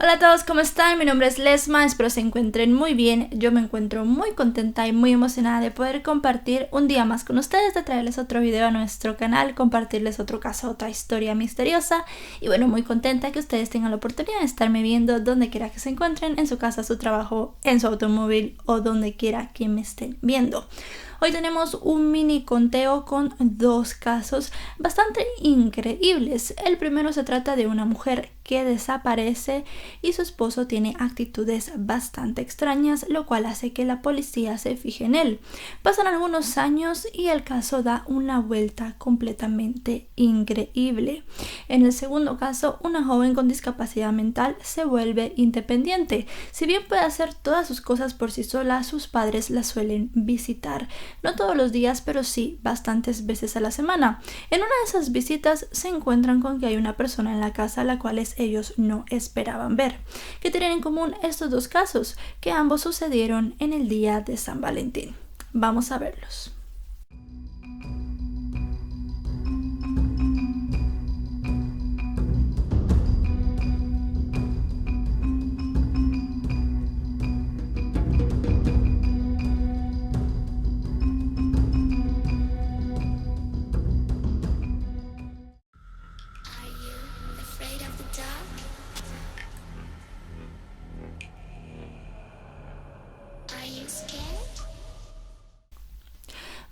Hola a todos, ¿cómo están? Mi nombre es Lesma, espero se encuentren muy bien. Yo me encuentro muy contenta y muy emocionada de poder compartir un día más con ustedes, de traerles otro video a nuestro canal, compartirles otro caso, otra historia misteriosa. Y bueno, muy contenta que ustedes tengan la oportunidad de estarme viendo donde quiera que se encuentren, en su casa, su trabajo, en su automóvil o donde quiera que me estén viendo. Hoy tenemos un mini conteo con dos casos bastante increíbles. El primero se trata de una mujer que desaparece y su esposo tiene actitudes bastante extrañas, lo cual hace que la policía se fije en él. Pasan algunos años y el caso da una vuelta completamente increíble. En el segundo caso, una joven con discapacidad mental se vuelve independiente. Si bien puede hacer todas sus cosas por sí sola, sus padres la suelen visitar. No todos los días, pero sí bastantes veces a la semana. En una de esas visitas se encuentran con que hay una persona en la casa a la cual ellos no esperaban ver. ¿Qué tienen en común estos dos casos? Que ambos sucedieron en el día de San Valentín. Vamos a verlos.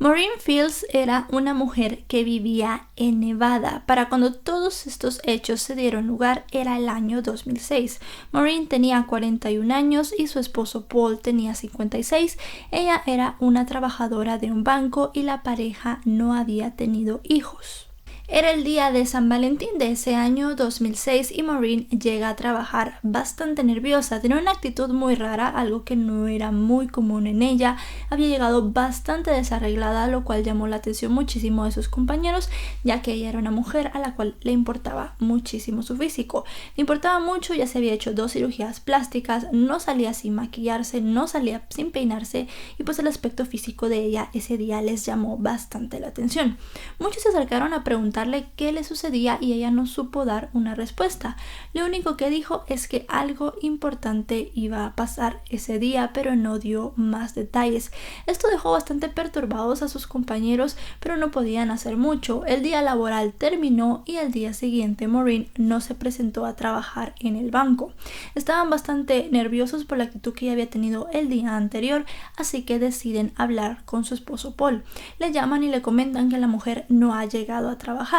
Maureen Fields era una mujer que vivía en Nevada. Para cuando todos estos hechos se dieron lugar era el año 2006. Maureen tenía 41 años y su esposo Paul tenía 56. Ella era una trabajadora de un banco y la pareja no había tenido hijos. Era el día de San Valentín de ese año 2006 y Maureen llega a trabajar bastante nerviosa. Tenía una actitud muy rara, algo que no era muy común en ella. Había llegado bastante desarreglada, lo cual llamó la atención muchísimo de sus compañeros, ya que ella era una mujer a la cual le importaba muchísimo su físico. Le importaba mucho, ya se había hecho 2 cirugías plásticas, no salía sin maquillarse, no salía sin peinarse y pues el aspecto físico de ella ese día les llamó bastante la atención. Muchos se acercaron a preguntarle qué le sucedía y ella no supo dar una respuesta. Lo único que dijo es que algo importante iba a pasar ese día, pero no dio más detalles. Esto dejó bastante perturbados a sus compañeros, pero no podían hacer mucho. El día laboral terminó y al día siguiente Maureen no se presentó a trabajar en el banco. Estaban bastante nerviosos por la actitud que ella había tenido el día anterior, así que deciden hablar con su esposo Paul. Le llaman y le comentan que la mujer no ha llegado a trabajar.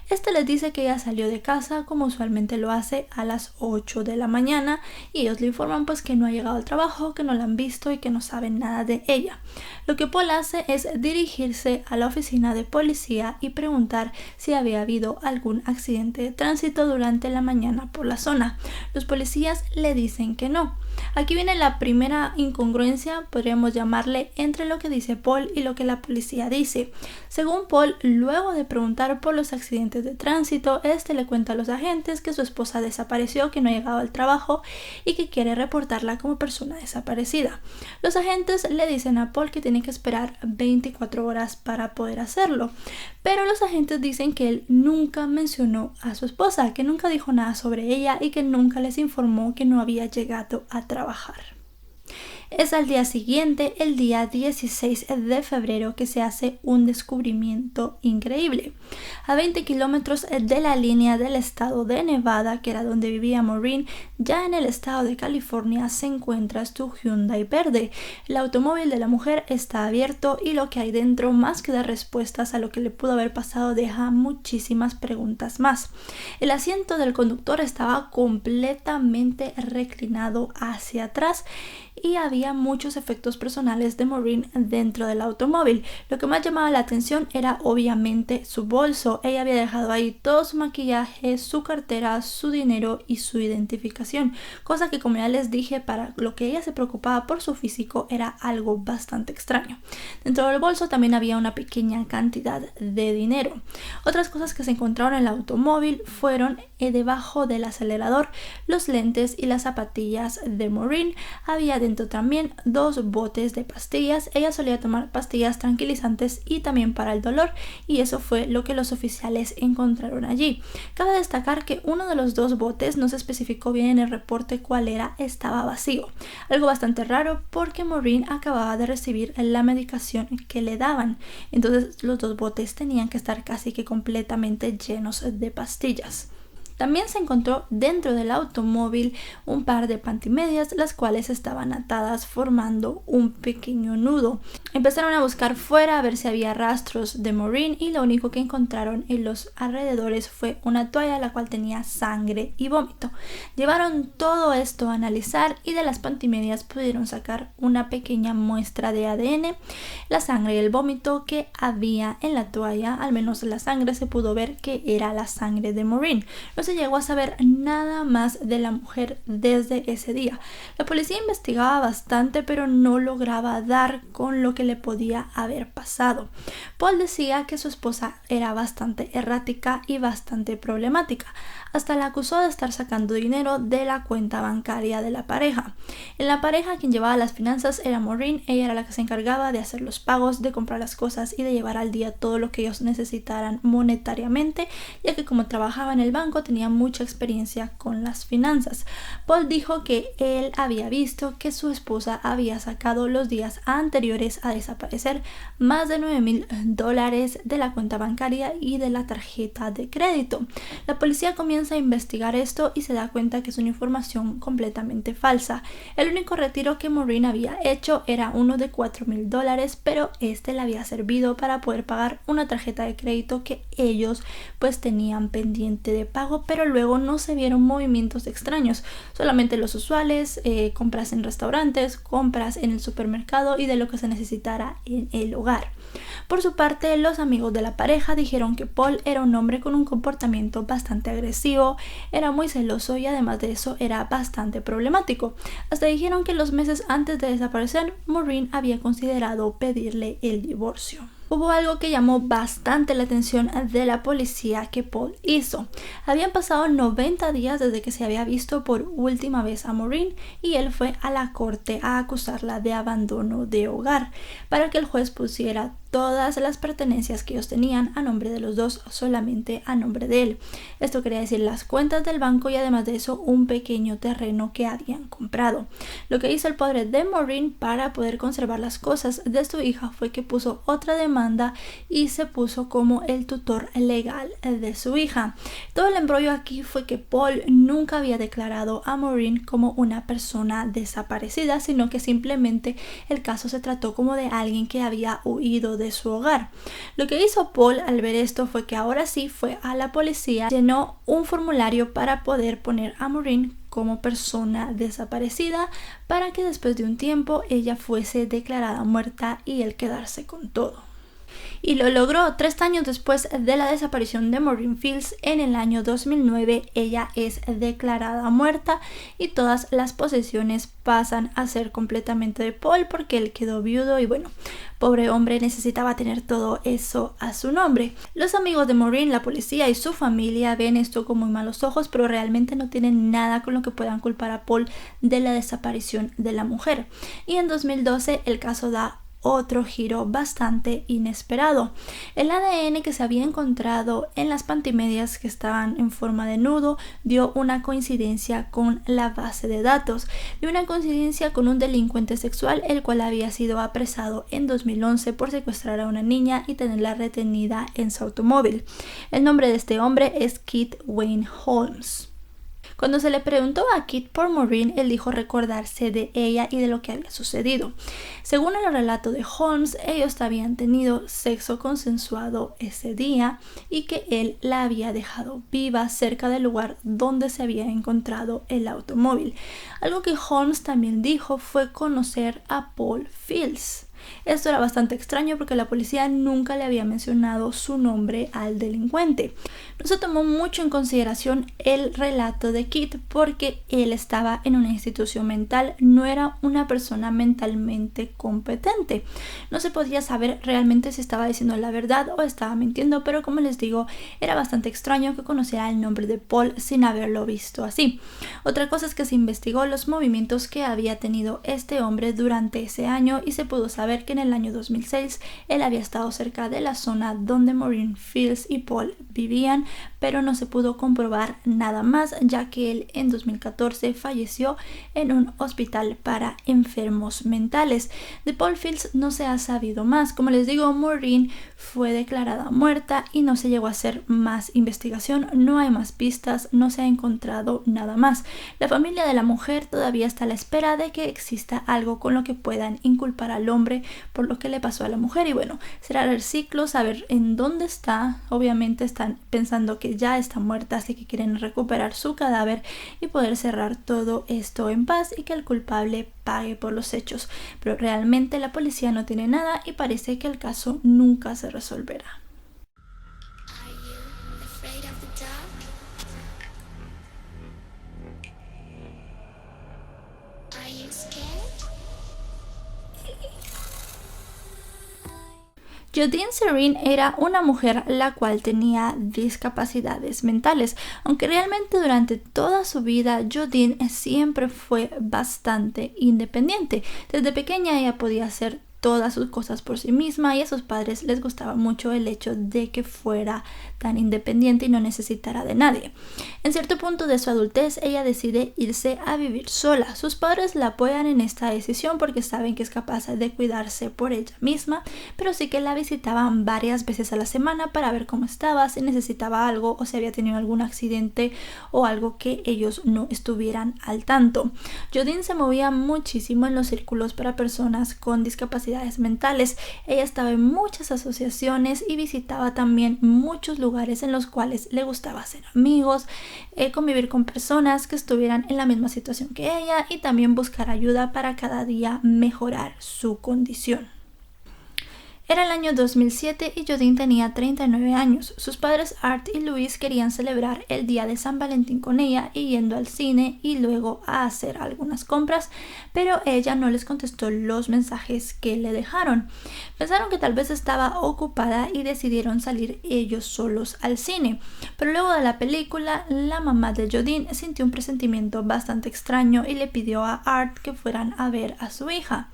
Este les dice que ella salió de casa como usualmente lo hace a las 8 de la mañana y ellos le informan pues que no ha llegado al trabajo, que no la han visto y que no saben nada de ella. Lo que Paul hace es dirigirse a la oficina de policía y preguntar si había habido algún accidente de tránsito durante la mañana por la zona. Los policías le dicen que no. Aquí viene la primera incongruencia, podríamos llamarle, entre lo que dice Paul y lo que la policía dice. Según Paul, luego de preguntar por los accidentes de tránsito, este le cuenta a los agentes que su esposa desapareció, que no ha llegado al trabajo y que quiere reportarla como persona desaparecida. Los agentes le dicen a Paul que tiene que esperar 24 horas para poder hacerlo, pero los agentes dicen que él nunca mencionó a su esposa, que nunca dijo nada sobre ella y que nunca les informó que no había llegado a trabajar. Es al día siguiente, el día 16 de febrero, que se hace un descubrimiento increíble. A 20 kilómetros de la línea del estado de Nevada, que era donde vivía Maureen, ya en el estado de California se encuentra su Hyundai verde. El automóvil de la mujer está abierto y lo que hay dentro, más que dar respuestas a lo que le pudo haber pasado, deja muchísimas preguntas más. El asiento del conductor estaba completamente reclinado hacia atrás y había muchos efectos personales de Maureen dentro del automóvil. Lo que más llamaba la atención era obviamente su bolso. Ella había dejado ahí todo su maquillaje, su cartera, su dinero y su identificación, cosa que, como ya les dije, para lo que ella se preocupaba por su físico era algo bastante extraño. Dentro del bolso también había una pequeña cantidad de dinero. Otras cosas que se encontraron en el automóvil fueron debajo del acelerador los lentes y las zapatillas de Maureen. Había dentro dentro también 2 botes de pastillas. Ella solía tomar pastillas tranquilizantes y también para el dolor, y eso fue lo que los oficiales encontraron allí. Cabe destacar que uno de los 2 botes, no se especificó bien en el reporte cuál era, estaba vacío. Algo bastante raro porque Maureen acababa de recibir la medicación que le daban. Entonces los 2 botes tenían que estar casi que completamente llenos de pastillas. También se encontró dentro del automóvil un par de pantimedias, las cuales estaban atadas formando un pequeño nudo. Empezaron a buscar fuera a ver si había rastros de Maureen, y lo único que encontraron en los alrededores fue una toalla la cual tenía sangre y vómito. Llevaron todo esto a analizar y de las pantimedias pudieron sacar una pequeña muestra de ADN. La sangre y el vómito que había en la toalla, al menos la sangre, se pudo ver que era la sangre de Maureen. No se llegó a saber nada más de la mujer desde ese día. La policía investigaba bastante, pero no lograba dar con lo que le podía haber pasado. Paul decía que su esposa era bastante errática y bastante problemática. Hasta la acusó de estar sacando dinero de la cuenta bancaria de la pareja. En la pareja, quien llevaba las finanzas era Maureen. Ella era la que se encargaba de hacer los pagos, de comprar las cosas y de llevar al día todo lo que ellos necesitaran monetariamente, ya que como trabajaba en el banco tenía mucha experiencia con las finanzas. Paul dijo que él había visto que su esposa había sacado los días anteriores a desaparecer más de $9,000 de la cuenta bancaria y de la tarjeta de crédito. La policía comienza a investigar esto y se da cuenta que es una información completamente falsa. El único retiro que Maureen había hecho era uno de $4,000, pero este le había servido para poder pagar una tarjeta de crédito que ellos pues tenían pendiente de pago, pero luego no se vieron movimientos extraños, solamente los usuales, compras en restaurantes, compras en el supermercado y de lo que se necesitara en el hogar. Por su parte, los amigos de la pareja dijeron que Paul era un hombre con un comportamiento bastante agresivo, era muy celoso y además de eso era bastante problemático. Hasta dijeron que los meses antes de desaparecer, Maureen había considerado pedirle el divorcio. Hubo algo que llamó bastante la atención de la policía que Paul hizo. Habían pasado 90 días desde que se había visto por última vez a Maureen y él fue a la corte a acusarla de abandono de hogar para que el juez pusiera todas las pertenencias que ellos tenían a nombre de los dos, solamente a nombre de él. Esto quería decir las cuentas del banco y además de eso un pequeño terreno que habían comprado. Lo que hizo el padre de Maureen para poder conservar las cosas de su hija fue que puso otra demanda y se puso como el tutor legal de su hija. Todo el embrollo aquí fue que Paul nunca había declarado a Maureen como una persona desaparecida, sino que simplemente el caso se trató como de alguien que había huido de su hogar. Lo que hizo Paul al ver esto fue que ahora sí fue a la policía, llenó un formulario para poder poner a Maureen como persona desaparecida para que después de un tiempo ella fuese declarada muerta y él quedarse con todo. Y lo logró. 3 años después de la desaparición de Maureen Fields, en el año 2009, ella es declarada muerta y todas las posesiones pasan a ser completamente de Paul porque él quedó viudo y bueno, pobre hombre, necesitaba tener todo eso a su nombre. Los amigos de Maureen, la policía y su familia ven esto con muy malos ojos, pero realmente no tienen nada con lo que puedan culpar a Paul de la desaparición de la mujer. Y en 2012 el caso da otro giro bastante inesperado. El ADN que se había encontrado en las pantimedias que estaban en forma de nudo dio una coincidencia con la base de datos, dio una coincidencia con un delincuente sexual el cual había sido apresado en 2011 por secuestrar a una niña y tenerla retenida en su automóvil. El nombre de este hombre es Keith Wayne Holmes. Cuando se le preguntó a Keith por Maureen, él dijo recordarse de ella y de lo que había sucedido. Según el relato de Holmes, ellos habían tenido sexo consensuado ese día y que él la había dejado viva cerca del lugar donde se había encontrado el automóvil. Algo que Holmes también dijo fue conocer a Paul Fields. Esto era bastante extraño porque la policía nunca le había mencionado su nombre al delincuente. No se tomó mucho en consideración el relato de Kit porque él estaba en una institución mental, no era una persona mentalmente competente. No se podía saber realmente si estaba diciendo la verdad o estaba mintiendo, pero como les digo, era bastante extraño que conociera el nombre de Paul sin haberlo visto así. Otra cosa es que se investigó los movimientos que había tenido este hombre durante ese año y se pudo saber que en el año 2006 él había estado cerca de la zona donde Maureen Fields y Paul vivían, pero no se pudo comprobar nada más, ya que él en 2014 falleció en un hospital para enfermos mentales. De Paul Fields no se ha sabido más. Como les digo, Maureen fue declarada muerta y no se llegó a hacer más investigación, no hay más pistas, no se ha encontrado nada más. La familia de la mujer todavía está a la espera de que exista algo con lo que puedan inculpar al hombre por lo que le pasó a la mujer, y bueno, será el ciclo, saber en dónde está. Obviamente están pensando que ya está muerta, así que quieren recuperar su cadáver y poder cerrar todo esto en paz y que el culpable pague por los hechos, pero realmente la policía no tiene nada y parece que el caso nunca se resolverá. Jodine Serene era una mujer la cual tenía discapacidades mentales, aunque realmente durante toda su vida Jodine siempre fue bastante independiente. Desde pequeña ella podía hacer todas sus cosas por sí misma y a sus padres les gustaba mucho el hecho de que fuera tan independiente y no necesitara de nadie. En cierto punto de su adultez ella decide irse a vivir sola. Sus padres la apoyan en esta decisión porque saben que es capaz de cuidarse por ella misma, pero sí que la visitaban varias veces a la semana para ver cómo estaba, si necesitaba algo o si había tenido algún accidente o algo que ellos no estuvieran al tanto. Jodine se movía muchísimo en los círculos para personas con discapacidades mentales. Ella estaba en muchas asociaciones y visitaba también muchos lugares en los cuales le gustaba hacer amigos, convivir con personas que estuvieran en la misma situación que ella y también buscar ayuda para cada día mejorar su condición. Era el año 2007 y Jodine tenía 39 años. Sus padres Art y Louise querían celebrar el día de San Valentín con ella y yendo al cine y luego a hacer algunas compras, pero ella no les contestó los mensajes que le dejaron. Pensaron que tal vez estaba ocupada y decidieron salir ellos solos al cine, pero luego de la película la mamá de Jodine sintió un presentimiento bastante extraño y le pidió a Art que fueran a ver a su hija.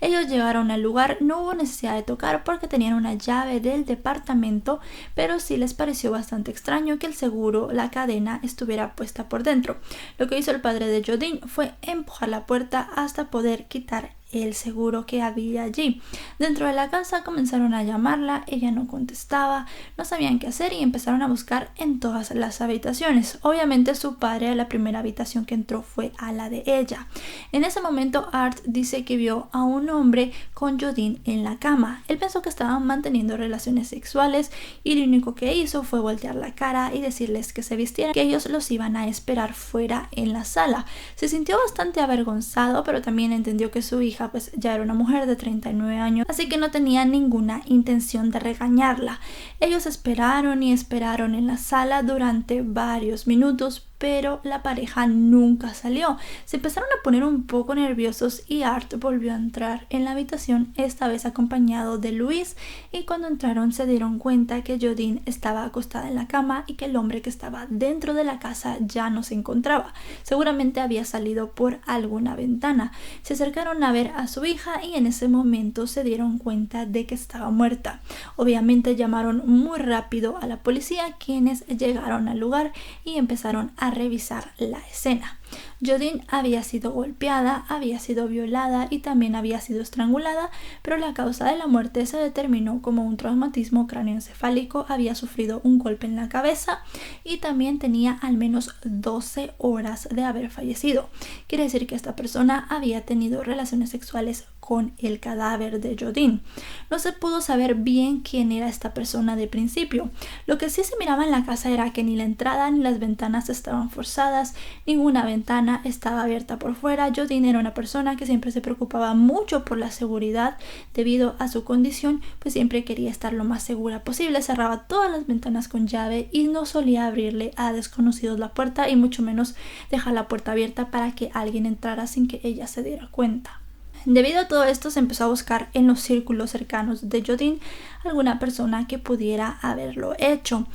Ellos llegaron al lugar, no hubo necesidad de tocar porque tenían una llave del departamento, pero sí les pareció bastante extraño que el seguro, la cadena, estuviera puesta por dentro. Lo que hizo el padre de Jodine fue empujar la puerta hasta poder quitar el seguro que había allí. Dentro de la casa comenzaron a llamarla, ella no contestaba, no sabían qué hacer y empezaron a buscar en todas las habitaciones. Obviamente su padre a la primera habitación que entró fue a la de ella. En ese momento Art dice que vio a un hombre con Jodine en la cama. Él pensó que estaban manteniendo relaciones sexuales y lo único que hizo fue voltear la cara y decirles que se vistieran, que ellos los iban a esperar fuera en la sala. Se sintió bastante avergonzado, pero también entendió que su hija pues ya era una mujer de 39 años, así que no tenía ninguna intención de regañarla. Ellos esperaron y esperaron en la sala durante varios minutos, pero la pareja nunca salió. Se empezaron a poner un poco nerviosos y Art volvió a entrar en la habitación, esta vez acompañado de Louise, y cuando entraron se dieron cuenta que Jodine estaba acostada en la cama y que el hombre que estaba dentro de la casa ya no se encontraba. Seguramente había salido por alguna ventana. Se acercaron a ver a su hija y en ese momento se dieron cuenta de que estaba muerta. Obviamente llamaron muy rápido a la policía, quienes llegaron al lugar y empezaron a revisar la escena. Jodine había sido golpeada, había sido violada y también había sido estrangulada, pero la causa de la muerte se determinó como un traumatismo cráneoencefálico. Había sufrido un golpe en la cabeza y también tenía al menos 12 horas de haber fallecido. Quiere decir que esta persona había tenido relaciones sexuales con el cadáver de Jodine. No se pudo saber bien quién era esta persona de principio. Lo que sí se miraba en la casa era que ni la entrada ni las ventanas estaban forzadas, ninguna ventana ventana estaba abierta por fuera. Jodine era una persona que siempre se preocupaba mucho por la seguridad debido a su condición, pues siempre quería estar lo más segura posible. Cerraba todas las ventanas con llave y no solía abrirle a desconocidos la puerta y mucho menos dejar la puerta abierta para que alguien entrara sin que ella se diera cuenta. Debido a todo esto, se empezó a buscar en los círculos cercanos de Jodine alguna persona que pudiera haberlo hecho.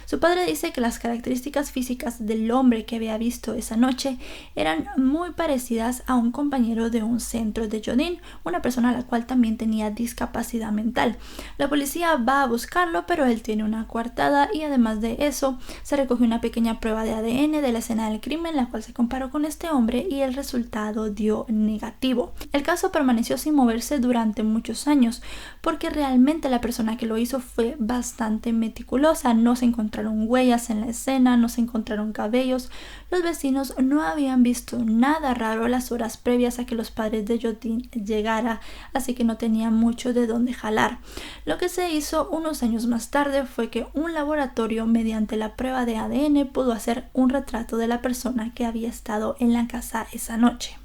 Su padre dice que las características físicas del hombre que había visto esa noche eran muy parecidas a un compañero de un centro de Jodine, una persona a la cual también tenía discapacidad mental. La policía va a buscarlo, pero él tiene una coartada y además de eso se recogió una pequeña prueba de ADN de la escena del crimen, la cual se comparó con este hombre y el resultado dio negativo. El caso permaneció sin moverse durante muchos años porque realmente la persona que lo hizo fue bastante meticulosa. No se encontraron huellas en la escena, no se encontraron cabellos. Los vecinos no habían visto nada raro las horas previas a que los padres de Jodine llegara, así que no tenía mucho de dónde jalar. Lo que se hizo unos años más tarde fue que un laboratorio, mediante la prueba de ADN, pudo hacer un retrato de la persona que había estado en la casa esa noche.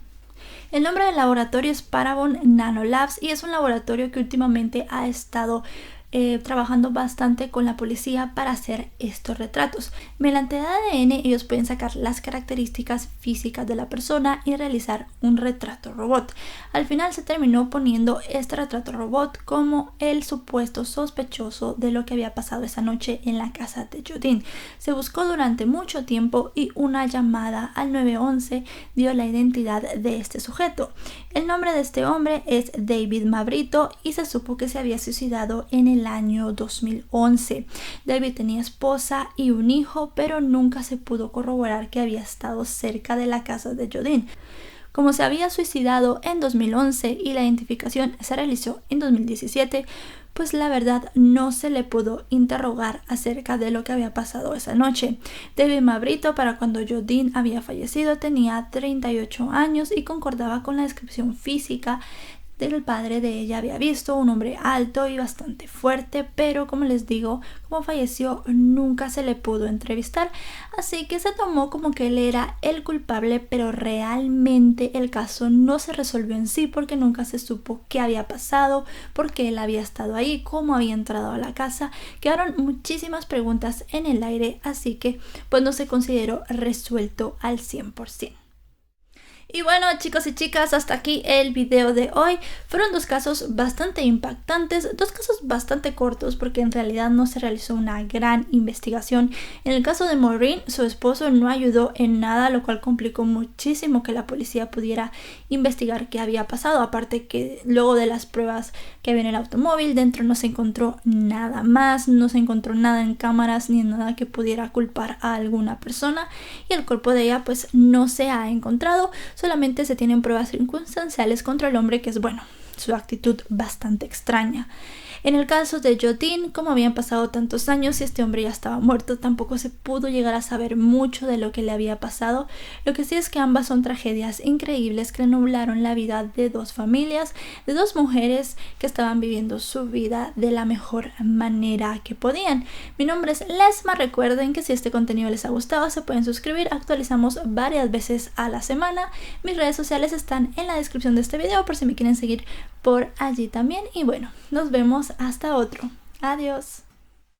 El nombre del laboratorio es Parabon Nanolabs y es un laboratorio que últimamente ha estado trabajando bastante con la policía para hacer estos retratos. Mediante ADN ellos pueden sacar las características físicas de la persona y realizar un retrato robot. Al final se terminó poniendo este retrato robot como el supuesto sospechoso de lo que había pasado esa noche en la casa de Jodine. Se buscó durante mucho tiempo y una llamada al 911 dio la identidad de este sujeto. El nombre de este hombre es David Mavrito y se supo que se había suicidado en el año 2011. David tenía esposa y un hijo, pero nunca se pudo corroborar que había estado cerca de la casa de Jodine. Como se había suicidado en 2011 y la identificación se realizó en 2017, pues la verdad no se le pudo interrogar acerca de lo que había pasado esa noche. David Mavrito, para cuando Jodine había fallecido, tenía 38 años y concordaba con la descripción física del padre de ella. Había visto un hombre alto y bastante fuerte, pero como les digo, como falleció nunca se le pudo entrevistar, así que se tomó como que él era el culpable, pero realmente el caso no se resolvió en sí porque nunca se supo qué había pasado, por qué él había estado ahí, cómo había entrado a la casa. Quedaron muchísimas preguntas en el aire, así que pues no se consideró resuelto al 100%. Y bueno, chicos y chicas, hasta aquí el video de hoy. Fueron dos casos bastante impactantes, dos casos bastante cortos porque en realidad no se realizó una gran investigación. En el caso de Maureen, su esposo no ayudó en nada, lo cual complicó muchísimo que la policía pudiera investigar qué había pasado. Aparte que luego de las pruebas que había en el automóvil, dentro no se encontró nada más, no se encontró nada en cámaras ni nada que pudiera culpar a alguna persona. Y el cuerpo de ella pues no se ha encontrado. Solamente se tienen pruebas circunstanciales contra el hombre, que es, bueno, su actitud bastante extraña. En el caso de Jodine, como habían pasado tantos años y este hombre ya estaba muerto, tampoco se pudo llegar a saber mucho de lo que le había pasado. Lo que sí es que ambas son tragedias increíbles que nublaron la vida de dos familias, de dos mujeres que estaban viviendo su vida de la mejor manera que podían. Mi nombre es Lesma. Recuerden que si este contenido les ha gustado se pueden suscribir. Actualizamos varias veces a la semana. Mis redes sociales están en la descripción de este video por si me quieren seguir por allí también. Y bueno, nos vemos hasta otro. Adiós.